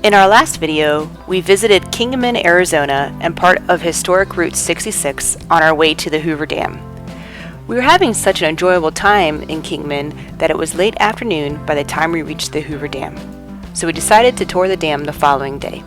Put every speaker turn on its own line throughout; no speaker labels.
In our last video, we visited Kingman, Arizona and part of historic Route 66 on our way to the Hoover Dam. We were having such an enjoyable time in Kingman that it was late afternoon by the time we reached the Hoover Dam, so we decided to tour the dam the following day.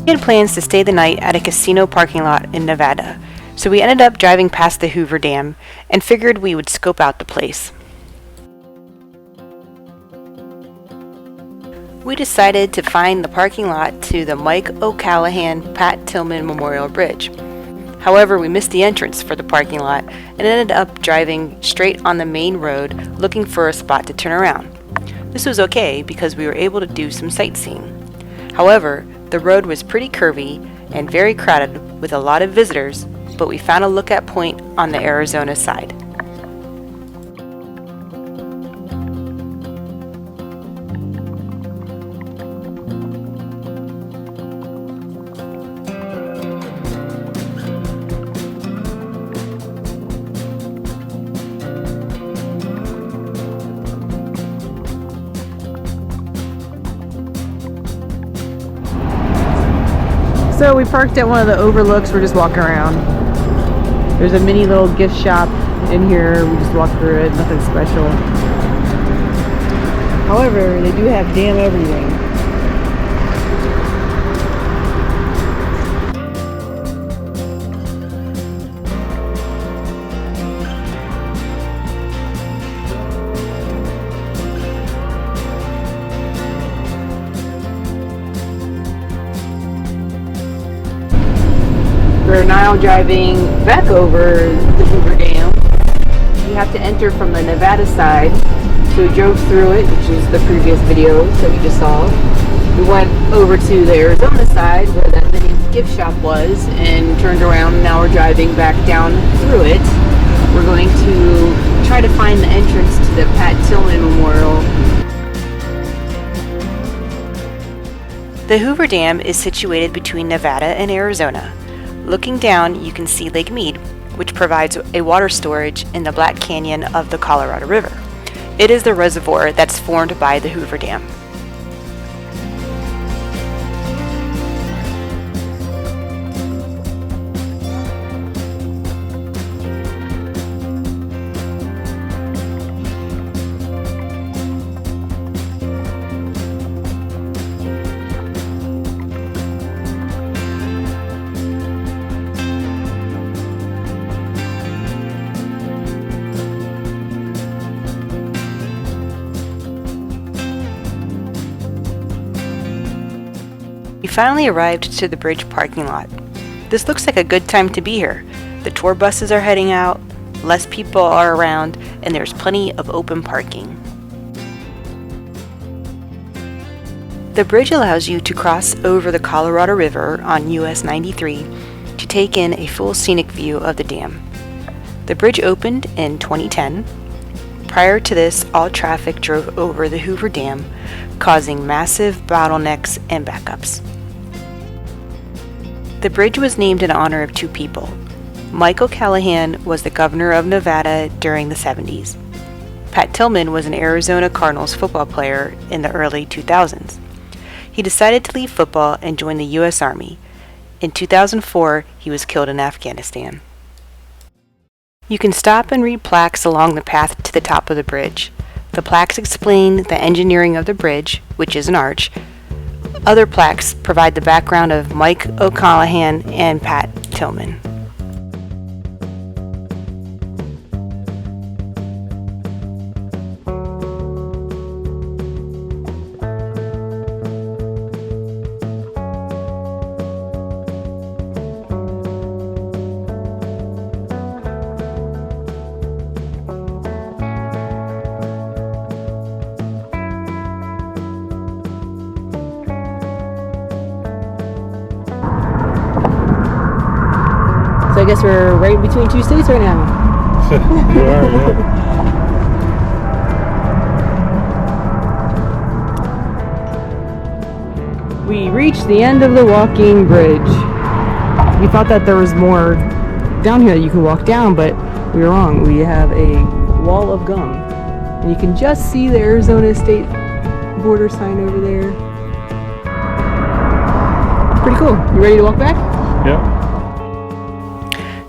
We had plans to stay the night at a casino parking lot in Nevada, so we ended up driving past the Hoover Dam and figured we would scope out the place. We decided to find the parking lot to the Mike O'Callahan Pat Tillman Memorial Bridge. However, we missed the entrance for the parking lot and ended up driving straight on the main road looking for a spot to turn around. This was okay because we were able to do some sightseeing. However, the road was pretty curvy and very crowded with a lot of visitors, but we found a lookout point on the Arizona side.
So we parked at one of the overlooks. We're just walking around. There's a mini little gift shop in here. We just walked through it, nothing special. However, they do have damn everything. We're now driving back over the Hoover Dam. You have to enter from the Nevada side, so we drove through it, which is the previous video that we just saw. We went over to the Arizona side where that mini gift shop was and turned around, and now we're driving back down through it. We're going to try to find the entrance to the Pat Tillman Memorial.
The Hoover Dam is situated between Nevada and Arizona. Looking down, you can see Lake Mead, which provides a water storage in the Black Canyon of the Colorado River. It is the reservoir that's formed by the Hoover Dam. We finally arrived to the bridge parking lot. This looks like a good time to be here. The tour buses are heading out, less people are around, and there's plenty of open parking. The bridge allows you to cross over the Colorado River on US 93 to take in a full scenic view of the dam. The bridge opened in 2010. Prior to this, all traffic drove over the Hoover Dam, causing massive bottlenecks and backups. The bridge was named in honor of two people. Mike O'Callahan was the governor of Nevada during the 70s. Pat Tillman was an Arizona Cardinals football player in the early 2000s. He decided to leave football and join the U.S. Army. In 2004, he was killed in Afghanistan. You can stop and read plaques along the path to the top of the bridge. The plaques explain the engineering of the bridge, which is an arch. Other plaques provide the background of Mike O'Callahan and Pat Tillman.
So I guess we're right between two states right now.
You are, yeah.
We reached the end of the walking bridge. We thought that there was more down here that you could walk down, but we were wrong. We have a wall of gum And you can just see the Arizona state border sign over there. Pretty cool. You ready to walk back?
Yep.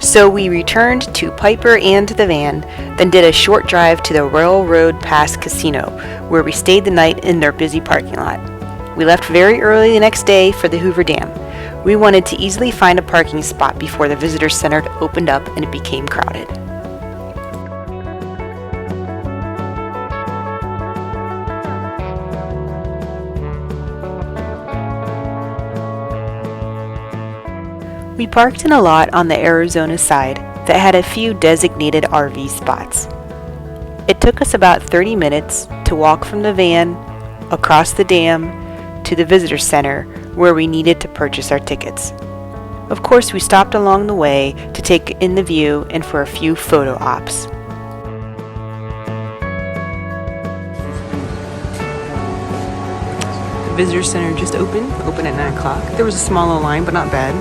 So we returned to Piper and the van, then did a short drive to the Railroad Pass Casino, where we stayed the night in their busy parking lot. We left very early the next day for the Hoover Dam. We wanted to easily find a parking spot before the visitor center opened up and it became crowded. We parked in a lot on the Arizona side that had a few designated RV spots. It took us about 30 minutes to walk from the van, across the dam, to the visitor center where we needed to purchase our tickets. Of course, we stopped along the way to take in the view and for a few photo ops. The visitor center just opened at 9 o'clock. There was a smaller line, but not bad.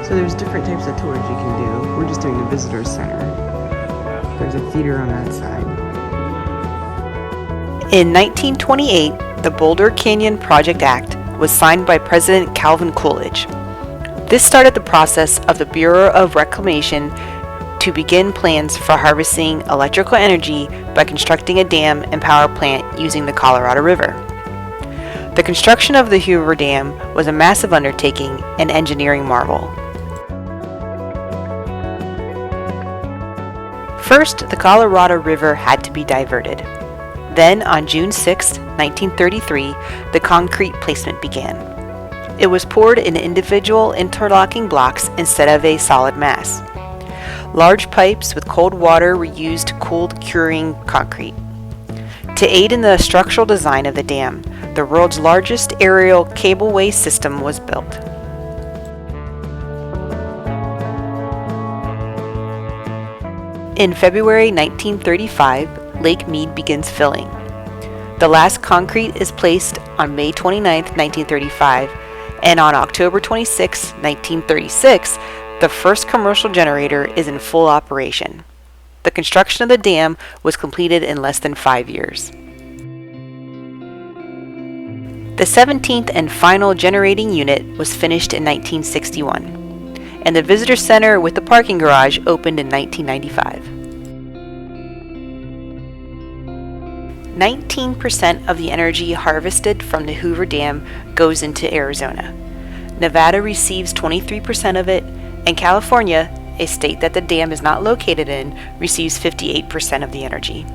So there's different types of tours you can do. We're just doing the visitor center. There's a theater on that side. In 1928, the Boulder Canyon Project Act was signed by President Calvin Coolidge. This started the process of the Bureau of Reclamation to begin plans for harvesting electrical energy by constructing a dam and power plant using the Colorado River. The construction of the Hoover Dam was a massive undertaking and engineering marvel. First, the Colorado River had to be diverted. Then, on June 6, 1933, the concrete placement began. It was poured in individual interlocking blocks instead of a solid mass. Large pipes with cold water were used to cool curing concrete. To aid in the structural design of the dam, the world's largest aerial cableway system was built. In February 1935, Lake Mead begins filling. The last concrete is placed on May 29, 1935, and on October 26, 1936, the first commercial generator is in full operation. The construction of the dam was completed in less than 5 years. The 17th and final generating unit was finished in 1961. And the visitor center with the parking garage opened in 1995. 19% of the energy harvested from the Hoover Dam goes into Arizona. Nevada receives 23% of it, and California, a state that the dam is not located in, receives 58% of the energy.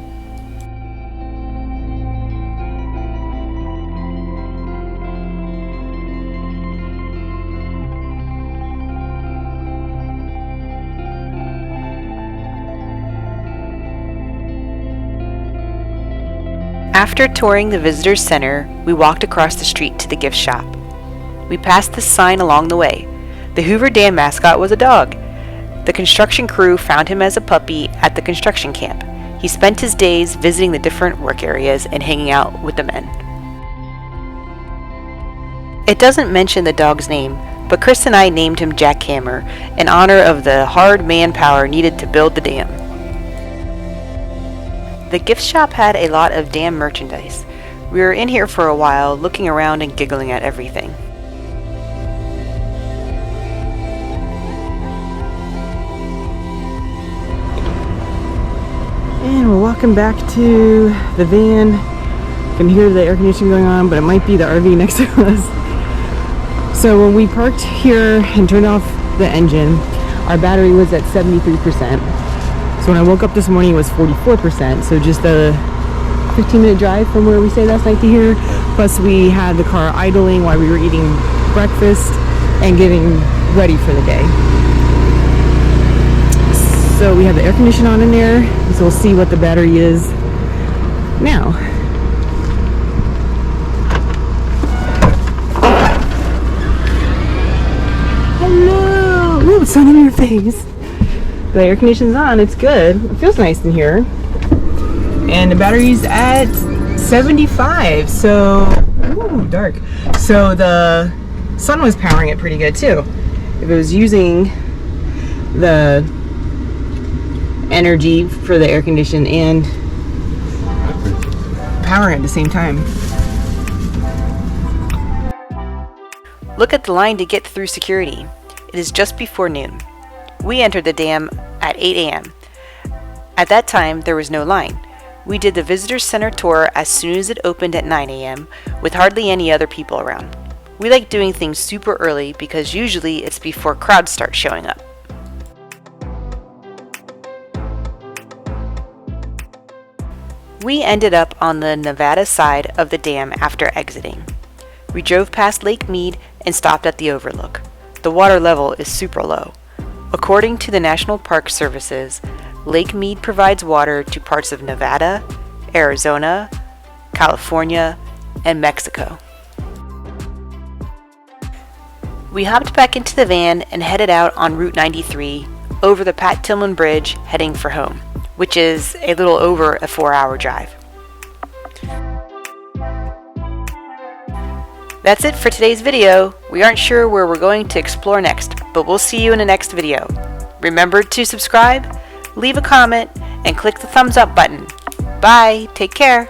After touring the visitor center, we walked across the street to the gift shop. We passed this sign along the way. The Hoover Dam mascot was a dog. The construction crew found him as a puppy at the construction camp. He spent his days visiting the different work areas and hanging out with the men. It doesn't mention the dog's name, but Chris and I named him Jackhammer in honor of the hard manpower needed to build the dam. The gift shop had a lot of dam merchandise. We were in here for a while, looking around and giggling at everything. And we're walking back to the van. You can hear the air conditioning going on, but it might be the RV next to us. So when we parked here and turned off the engine, our battery was at 73%. So when I woke up this morning, it was 44%. So just a 15-minute drive from where we stayed last night to here. Plus we had the car idling while we were eating breakfast and getting ready for the day. So we have the air conditioner on in there. So we'll see what the battery is now. Hello! Ooh, it's sun in your face. The air conditioning's on, it's good. It feels nice in here. And the battery's at 75, so, ooh, dark. So the sun was powering it pretty good too. If it was using
the energy for the air condition and power at the same time.
Look at the line to get through security. It is just before noon. We entered the dam at 8 a.m. At that time, there was no line. We did the visitor center tour as soon as it opened at 9 a.m. with hardly any other people around. We like doing things super early because usually it's before crowds start showing up. We ended up on the Nevada side of the dam after exiting. We drove past Lake Mead and stopped at the overlook. The water level is super low. According to the National Park Services, Lake Mead provides water to parts of Nevada, Arizona, California, and Mexico. We hopped back into the van and headed out on Route 93 over the Pat Tillman Bridge heading for home, which is a little over a 4-hour drive. That's it for today's video. We aren't sure where we're going to explore next, but we'll see you in the next video. Remember to subscribe, leave a comment, and click the thumbs up button. Bye, take care.